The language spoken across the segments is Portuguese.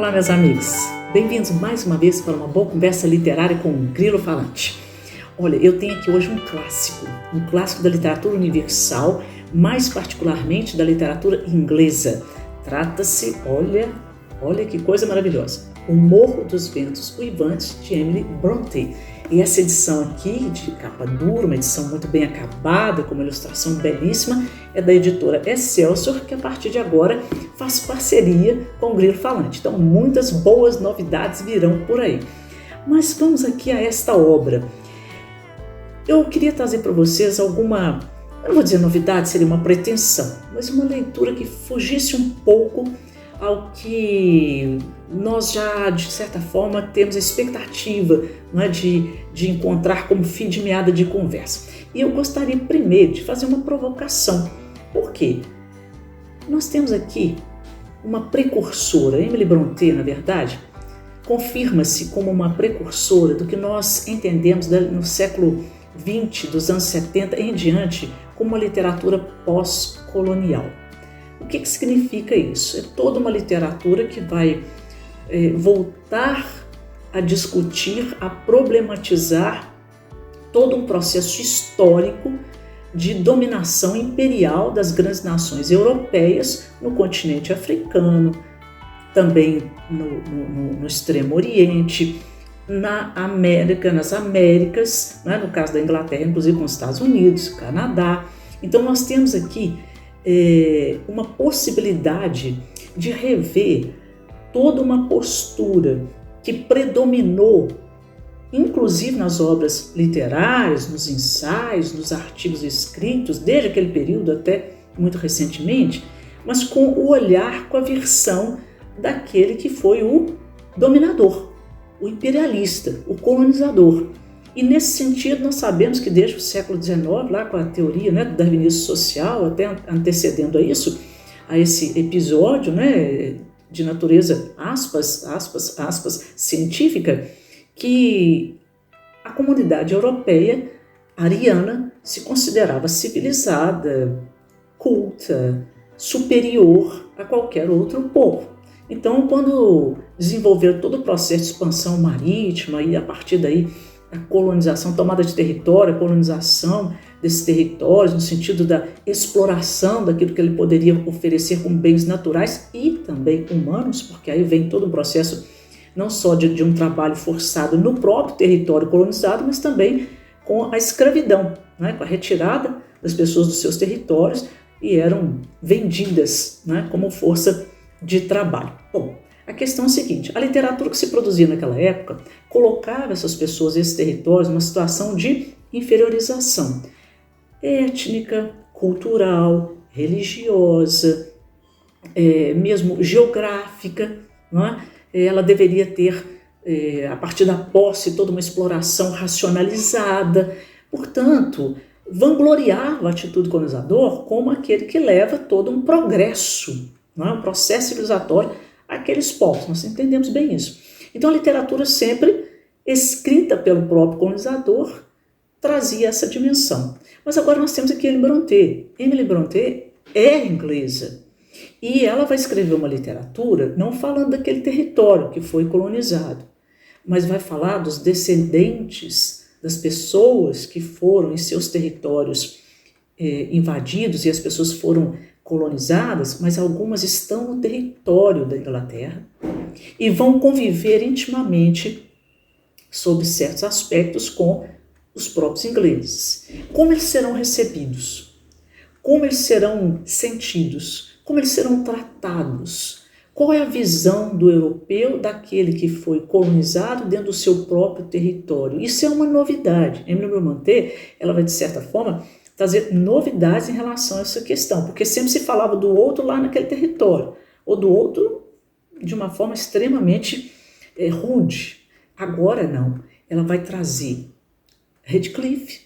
Olá, meus amigos. Bem-vindos mais uma vez para uma boa conversa literária com o Grilo Falante. Olha, eu tenho aqui hoje um clássico da literatura universal, mais particularmente da literatura inglesa. Trata-se, olha que coisa maravilhosa, O Morro dos Ventos Uivantes, de Emily Brontë. E essa edição aqui, de capa dura, uma edição muito bem acabada, com uma ilustração belíssima, é da editora Excelsior, que a partir de agora faz parceria com o Grilo Falante. Então, muitas boas novidades virão por aí. Mas vamos aqui a esta obra. Eu queria trazer para vocês alguma, eu não vou dizer novidade, seria uma pretensão, mas uma leitura que fugisse um pouco ao que nós já, de certa forma, temos a expectativa, não é, de encontrar como fim de meada de conversa. E eu gostaria primeiro de fazer uma provocação. Por quê? Nós temos aqui uma precursora, Emily Brontë, na verdade, confirma-se como uma precursora do que nós entendemos no século XX, dos anos 70 em diante, como uma literatura pós-colonial. O que significa isso? É toda uma literatura que vai voltar a discutir, a problematizar todo um processo histórico de dominação imperial das grandes nações europeias no continente africano, também no Extremo Oriente, nas Américas, né, no caso da Inglaterra, inclusive com os Estados Unidos, Canadá. Então nós temos aqui uma possibilidade de rever toda uma postura que predominou, inclusive nas obras literárias, nos ensaios, nos artigos escritos, desde aquele período até muito recentemente, mas com o olhar, com a versão daquele que foi o dominador, o imperialista, o colonizador. E nesse sentido nós sabemos que desde o século XIX, lá com a teoria, né, do darwinismo social, até antecedendo a isso, a esse episódio, né, de natureza, aspas, científica, que a comunidade europeia ariana se considerava civilizada, culta, superior a qualquer outro povo. Então, quando desenvolveram todo o processo de expansão marítima e a partir daí a colonização, tomada de território, a colonização desses territórios, no sentido da exploração daquilo que ele poderia oferecer como bens naturais e também humanos, porque aí vem todo um processo não só de um trabalho forçado no próprio território colonizado, mas também com a escravidão, né, com a retirada das pessoas dos seus territórios e eram vendidas, né, como força de trabalho. Bom, a questão é a seguinte: a literatura que se produzia naquela época colocava essas pessoas, esses territórios, numa situação de inferiorização étnica, cultural, religiosa, mesmo geográfica, não é? Ela deveria ter, a partir da posse, toda uma exploração racionalizada. Portanto, vangloriava a atitude do colonizador como aquele que leva todo um progresso, não é? Um processo civilizatório àqueles povos. Nós entendemos bem isso. Então a literatura sempre escrita pelo próprio colonizador trazia essa dimensão. Mas agora nós temos aqui Emily Brontë. Emily Brontë é inglesa e ela vai escrever uma literatura não falando daquele território que foi colonizado, mas vai falar dos descendentes das pessoas que foram em seus territórios invadidos e as pessoas foram colonizadas, mas algumas estão no território da Inglaterra e vão conviver intimamente sob certos aspectos com os próprios ingleses. Como eles serão recebidos? Como eles serão sentidos? Como eles serão tratados? Qual é a visão do europeu daquele que foi colonizado dentro do seu próprio território? Isso é uma novidade. Emily Brontë, ela vai, de certa forma, trazer novidades em relação a essa questão, porque sempre se falava do outro lá naquele território, ou do outro de uma forma extremamente rude. Agora não, ela vai trazer Heathcliff,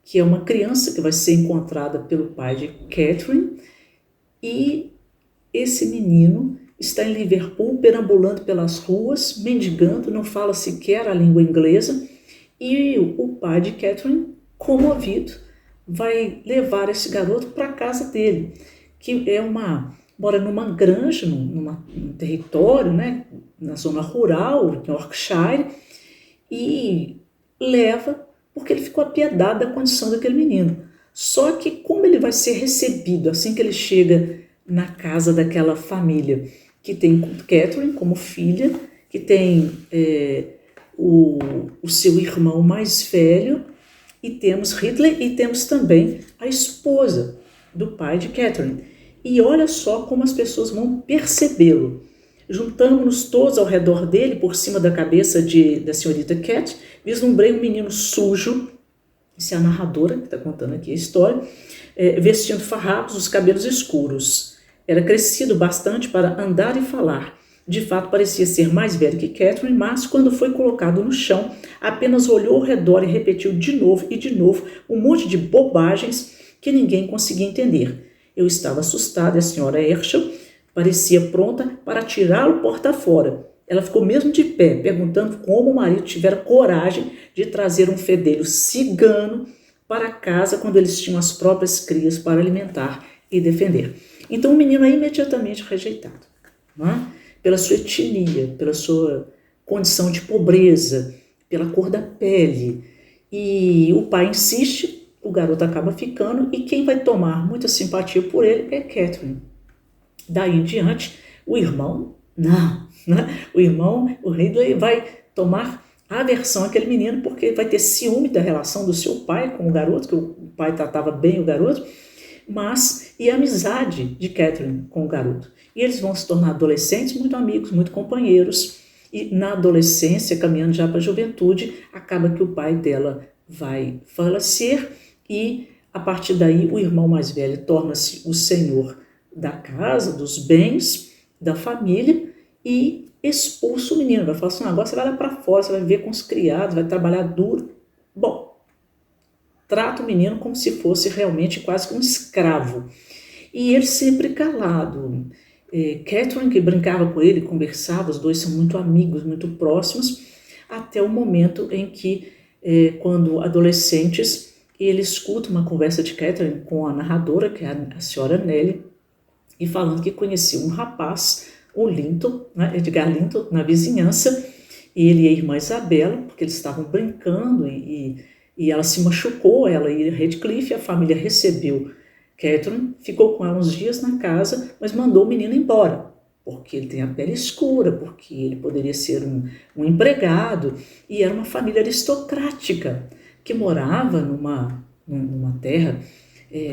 que é uma criança que vai ser encontrada pelo pai de Catherine, e esse menino está em Liverpool, perambulando pelas ruas, mendigando, não fala sequer a língua inglesa, e o pai de Catherine, comovido, vai levar esse garoto para a casa dele, que mora numa granja, num território, né, na zona rural, em Yorkshire, e leva porque ele ficou apiedado da condição daquele menino. Só que como ele vai ser recebido assim que ele chega na casa daquela família que tem Catherine como filha, que tem o seu irmão mais velho, e temos Ridley e temos também a esposa do pai de Catherine. E olha só como as pessoas vão percebê-lo. Juntamos-nos todos ao redor dele, por cima da cabeça da senhorita Cat, vislumbrei um menino sujo, essa é a narradora que está contando aqui a história, vestindo farrapos, os cabelos escuros. Era crescido bastante para andar e falar. De fato, parecia ser mais velho que Catherine, mas quando foi colocado no chão, apenas olhou ao redor e repetiu de novo e de novo um monte de bobagens que ninguém conseguia entender. Eu estava assustada e a senhora Herschel parecia pronta para tirá-lo porta fora. Ela ficou mesmo de pé, perguntando como o marido tivera coragem de trazer um fedelho cigano para casa quando eles tinham as próprias crias para alimentar e defender. Então o menino é imediatamente rejeitado, não é? Pela sua etnia, pela sua condição de pobreza, pela cor da pele. E o pai insiste, o garoto acaba ficando, e quem vai tomar muita simpatia por ele é Catherine. Daí em diante, o irmão, não, né? O irmão, o Ridley, vai tomar aversão àquele menino, porque vai ter ciúme da relação do seu pai com o garoto, que o pai tratava bem o garoto, e a amizade de Catherine com o garoto. E eles vão se tornar adolescentes, muito amigos, muito companheiros, e na adolescência, caminhando já para a juventude, acaba que o pai dela vai falecer, e a partir daí o irmão mais velho torna-se o senhor da casa, dos bens, da família, e expulsa o menino. Vai falar assim, agora você vai lá para fora, você vai viver com os criados, vai trabalhar duro. Bom, trata o menino como se fosse realmente quase que um escravo. E ele sempre calado. Catherine, que brincava com ele, conversava, os dois são muito amigos, muito próximos, até o momento em que, quando adolescentes, ele escuta uma conversa de Catherine com a narradora, que é a senhora Nellie, e falando que conhecia um rapaz, o Linton, né, Edgar Linton, na vizinhança, e ele e a irmã Isabela, porque eles estavam brincando, e ela se machucou, ela e Redcliffe, a família recebeu Catherine, ficou com ela uns dias na casa, mas mandou o menino embora, porque ele tem a pele escura, porque ele poderia ser um empregado, e era uma família aristocrática, que morava numa terra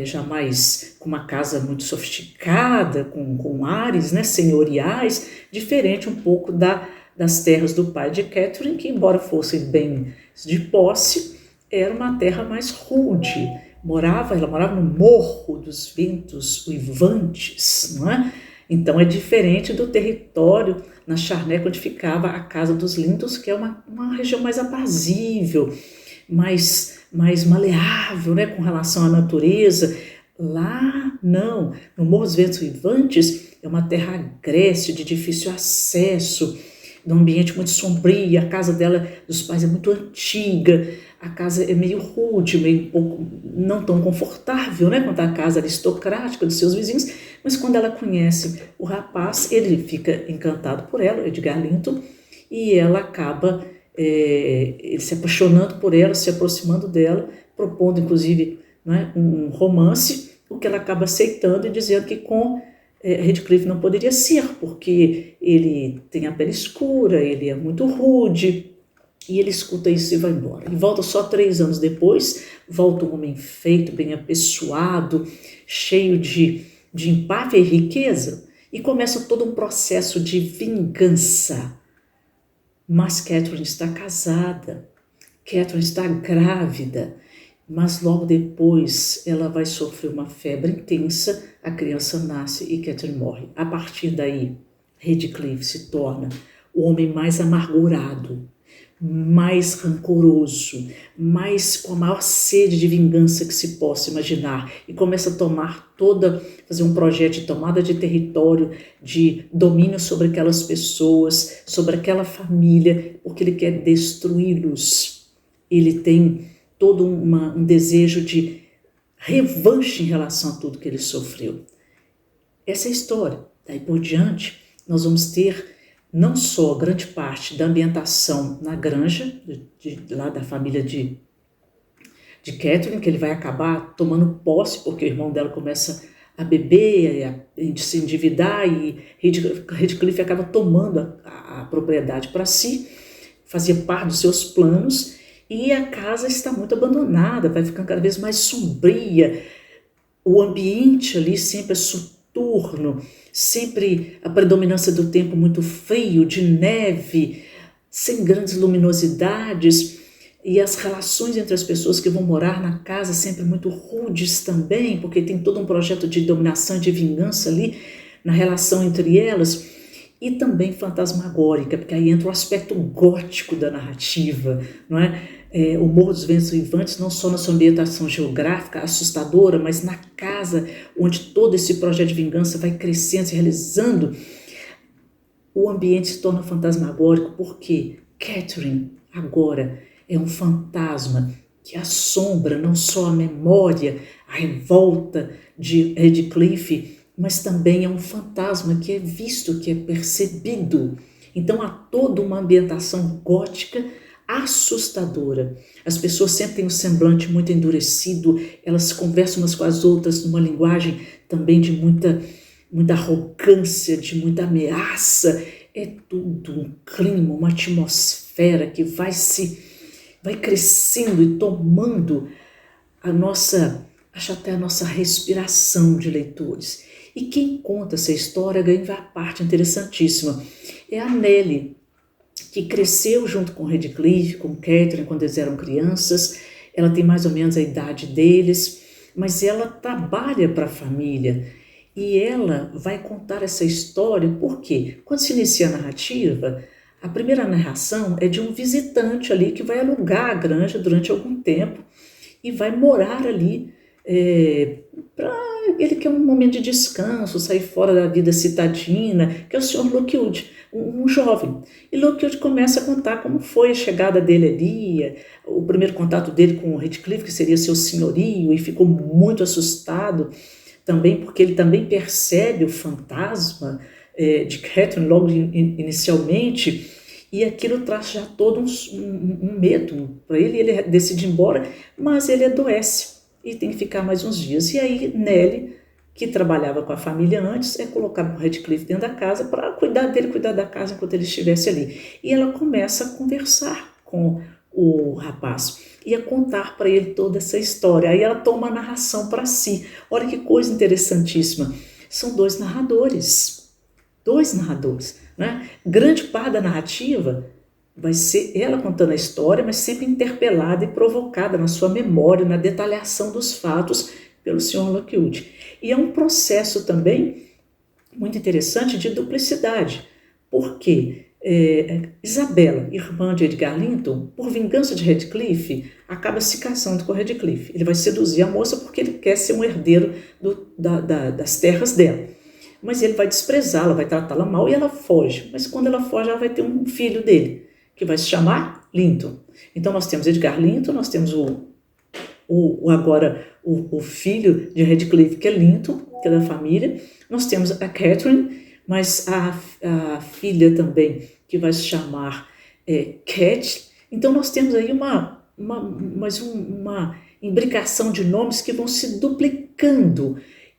jamais com uma casa muito sofisticada, com ares, né, senhoriais, diferente um pouco das terras do pai de Catherine, que embora fossem bem de posse, era uma terra mais rude. Ela morava no Morro dos Ventos Uivantes, não é? Então é diferente do território na Charneca, onde ficava a Casa dos Lintons, que é uma região mais apazível, mais maleável, né, com relação à natureza. Lá não, no Morro dos Ventos Uivantes é uma terra agreste, de difícil acesso, num ambiente muito sombrio. A casa dos pais é muito antiga, a casa é meio rude, meio um pouco não tão confortável, né, quanto a casa aristocrática dos seus vizinhos, mas quando ela conhece o rapaz, ele fica encantado por ela, Edgar Linton, e ela acaba ele se apaixonando por ela, se aproximando dela, propondo inclusive, né, um romance, o que ela acaba aceitando e dizendo que com Redcliffe não poderia ser, porque ele tem a pele escura, ele é muito rude, e ele escuta isso e vai embora. E volta só 3 anos depois, volta um homem feito, bem apessoado, cheio de empáfia e riqueza, e começa todo um processo de vingança. Mas Catherine está casada, Catherine está grávida, mas logo depois ela vai sofrer uma febre intensa, a criança nasce e Catherine morre. A partir daí, Redcliffe se torna o homem mais amargurado, mais rancoroso, mais com a maior sede de vingança que se possa imaginar, e começa a fazer um projeto de tomada de território, de domínio sobre aquelas pessoas, sobre aquela família, porque ele quer destruí-los. Ele tem todo um desejo de revanche em relação a tudo que ele sofreu. Essa é a história. Daí por diante, nós vamos ter não só grande parte da ambientação na granja, lá da família de Catherine, que ele vai acabar tomando posse, porque o irmão dela começa a beber, a se endividar, e Heathcliff acaba tomando a propriedade para si, fazia parte dos seus planos, e a casa está muito abandonada, vai ficando cada vez mais sombria, o ambiente ali sempre é soturno, sempre a predominância do tempo muito frio, de neve, sem grandes luminosidades, e as relações entre as pessoas que vão morar na casa sempre muito rudes também, porque tem todo um projeto de dominação e de vingança ali na relação entre elas, e também fantasmagórica, porque aí entra o aspecto gótico da narrativa, não é? O Morro dos Ventos Uivantes, não só na sua ambientação geográfica assustadora, mas na casa onde todo esse projeto de vingança vai crescendo, se realizando, o ambiente se torna fantasmagórico, porque Catherine agora é um fantasma que assombra não só a memória, a revolta de Heathcliff, mas também é um fantasma que é visto, que é percebido. Então há toda uma ambientação gótica assustadora. As pessoas sempre têm um semblante muito endurecido, elas conversam umas com as outras numa linguagem também de muita arrogância, de muita ameaça. É tudo um clima, uma atmosfera que vai crescendo e tomando acho até a nossa respiração de leitores. E quem conta essa história ganha uma parte interessantíssima. É a Nellie, que cresceu junto com Heathcliff, com Catherine, quando eles eram crianças. Ela tem mais ou menos a idade deles, mas ela trabalha para a família. E ela vai contar essa história porque, quando se inicia a narrativa, a primeira narração é de um visitante ali que vai alugar a granja durante algum tempo e vai morar ali ele quer um momento de descanso, sair fora da vida citadina, que é o Sr. Lockwood, um jovem. E Lockwood começa a contar como foi a chegada dele ali, o primeiro contato dele com o Heathcliff, que seria seu senhorio, e ficou muito assustado também, porque ele também percebe o fantasma de Catherine logo inicialmente, e aquilo traz já todo um medo para ele. Ele decide ir embora, mas ele adoece e tem que ficar mais uns dias. E aí Nellie, que trabalhava com a família antes, é colocada com Heathcliff dentro da casa para cuidar da casa enquanto ele estivesse ali. E ela começa a conversar com o rapaz e a contar para ele toda essa história. Aí ela toma a narração para si. Olha que coisa interessantíssima. São dois narradores, né? Grande parte da narrativa vai ser ela contando a história, mas sempre interpelada e provocada na sua memória, na detalhação dos fatos pelo Sr. Lockwood. E é um processo também muito interessante de duplicidade, porque Isabella, irmã de Edgar Linton, por vingança de Heathcliff, acaba se casando com Heathcliff. Ele vai seduzir a moça porque ele quer ser um herdeiro das terras dela. Mas ele vai desprezá-la, vai tratá-la mal e ela foge. Mas quando ela foge, ela vai ter um filho dele, que vai se chamar Linton. Então nós temos Edgar Linton, nós temos agora o filho de Heathcliff, que é Linton, que é da família. Nós temos a Catherine, mas a filha também, que vai se chamar Cat. Então nós temos aí uma imbricação de nomes que vão se duplicando.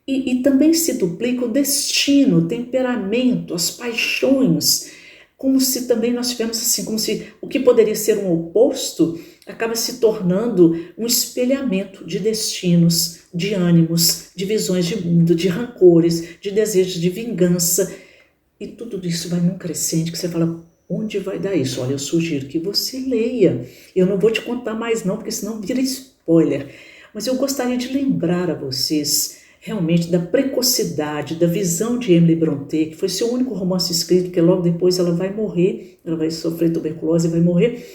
E também se duplica o destino, o temperamento, as paixões, como se também nós tivéssemos assim, como se o que poderia ser um oposto acaba se tornando um espelhamento de destinos, de ânimos, de visões de mundo, de rancores, de desejos de vingança. E tudo isso vai num crescente que você fala, onde vai dar isso? Olha, eu sugiro que você leia. Eu não vou te contar mais não, porque senão vira spoiler. Mas eu gostaria de lembrar a vocês realmente da precocidade, da visão de Emily Brontë, que foi seu único romance escrito, porque logo depois ela vai morrer, ela vai sofrer tuberculose e vai morrer,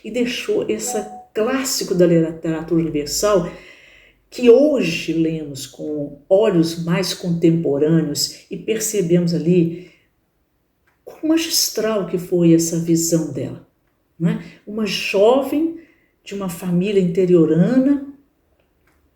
e deixou esse clássico da literatura universal que hoje lemos com olhos mais contemporâneos e percebemos ali quão magistral que foi essa visão dela, né? Uma jovem de uma família interiorana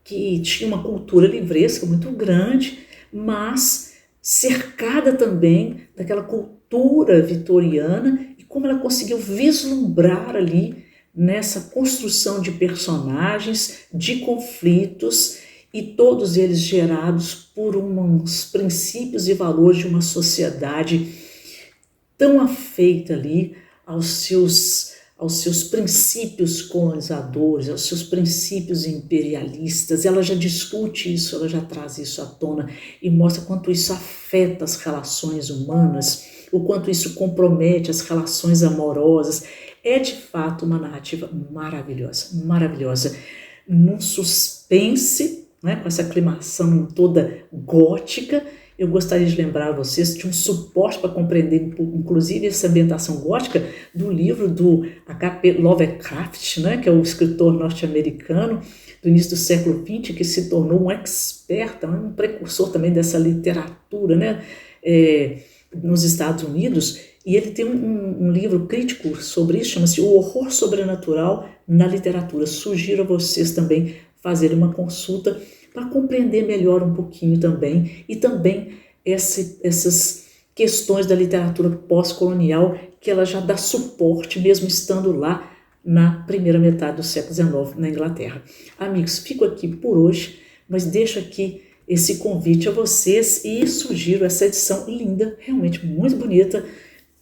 que tinha uma cultura livresca muito grande, mas cercada também daquela cultura cultura vitoriana e como ela conseguiu vislumbrar ali nessa construção de personagens, de conflitos, e todos eles gerados por uns princípios e valores de uma sociedade tão afeita ali aos seus princípios colonizadores, aos seus princípios imperialistas. Ela já discute isso, ela já traz isso à tona e mostra quanto isso afeta as relações humanas, o quanto isso compromete as relações amorosas. É de fato uma narrativa maravilhosa, maravilhosa, num suspense, né, com essa aclimação toda gótica. Eu gostaria de lembrar a vocês de um suporte para compreender, inclusive, essa ambientação gótica do livro do H.P. Lovecraft, né, que é o escritor norte-americano do início do século XX, que se tornou um expert, um precursor também dessa literatura, né, nos Estados Unidos. E ele tem um livro crítico sobre isso, chama-se O Horror Sobrenatural na Literatura. Sugiro a vocês também fazerem uma consulta para compreender melhor um pouquinho também, e também essas questões da literatura pós-colonial, que ela já dá suporte, mesmo estando lá na primeira metade do século XIX, na Inglaterra. Amigos, fico aqui por hoje, mas deixo aqui esse convite a vocês e sugiro essa edição linda, realmente muito bonita,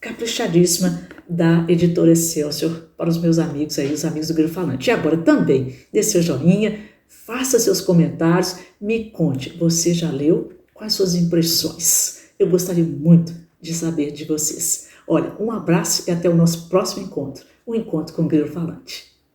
caprichadíssima, da editora Excelsior, para os meus amigos aí, os amigos do Grilo Falante. E agora também, dê seu joinha, faça seus comentários, me conte, você já leu? Quais suas impressões? Eu gostaria muito de saber de vocês. Olha, um abraço e até o nosso próximo encontro, o Encontro com o Grilo Falante.